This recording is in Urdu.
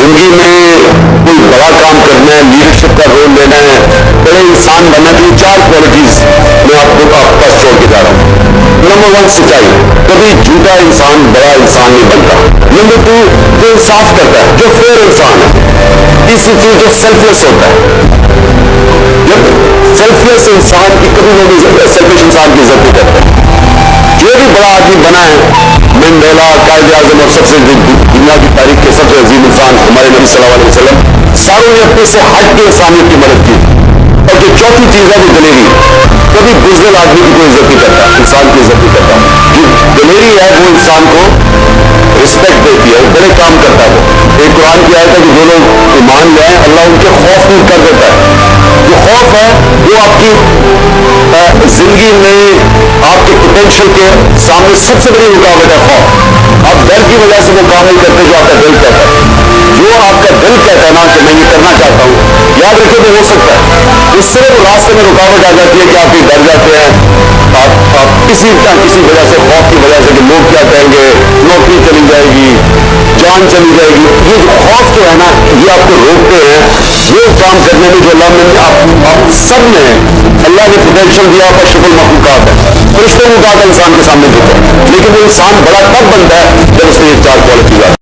زندگی میں کوئی بڑا کام کرنا ہے، لیڈرشپ کا رول لینا ہے، بڑے انسان بننا ہے، تو یہ 4 کوالٹیز میں آپ کو آپ پاس چھوڑ کے جا رہا ہوں۔ نمبر 1 سچائی، کبھی جھوٹا انسان بڑا انسان نہیں بنتا۔ نمبر 2 جو انصاف کرتا ہے، جو فیئر انسان ہے۔ تیسری چیز جو سیلفلیس ہوتا ہے، جب سیلفلیس انسان کی کبھی وہ نہیں، سیلفش انسان کی عزت نہیں کرتا۔ جو بھی بڑا آدمی بنا ہے، منڈیلا، قائد اعظم اور سب سے دنیا کی تاریخ کے سب سے عظیم انسان ہمارے نبی صلی اللہ علیہ وسلم، ساروں نے اپنے سے ہٹ کے انسانیت کی مدد کی۔ اور جو چوتھی چیز ہے وہ دلیری، کبھی بزدل آدمی کی کوئی عزت نہیں کرتا، انسان کی عزت نہیں کرتا۔ جو دلیری ہے وہ انسان کو رسپیکٹ دیتی ہے، بڑے کام کرتا ہے۔ وہ ایک قرآن کی آیت ہے کہ جو لوگ ایمان لائیں اللہ ان کے خوف دور کر دیتا ہے۔ جو خوف ہے وہ آپ کی زندگی میں آپ کے پوٹینشیل کے سامنے سب سے بڑی رکاوٹ ہے، خوف۔ آپ ڈر کی وجہ سے وہ کام نہیں کرتے جو آپ کا دل کہتا ہے۔ جو آپ کا دل کہتا ہے نا کہ میں یہ کرنا چاہتا ہوں، یاد رکھیں وہ ہو سکتا ہے، اس سے راستے میں رکاوٹ آ جاتی ہے کہ آپ یہ ڈر جاتے ہیں، آپ کسی وجہ سے، خوف کی وجہ سے کہ لوگ کیا کہیں گے، نوکری چلی جائے گی، جان چلی جائے گی۔ یہ خوف جو ہے نا یہ آپ کو روکتے ہیں وہ کام کرنے میں جو اللہ نے آپ سب نے اللہ نے پوٹینشیل دیا پر شکل مخلوقات ہے، فرشتوں کو کہا تھا انسان کے سامنے دیکھو، لیکن وہ انسان بڑا تب بنتا ہے جب اس میں یہ 4 کوالٹیز آتی ہیں۔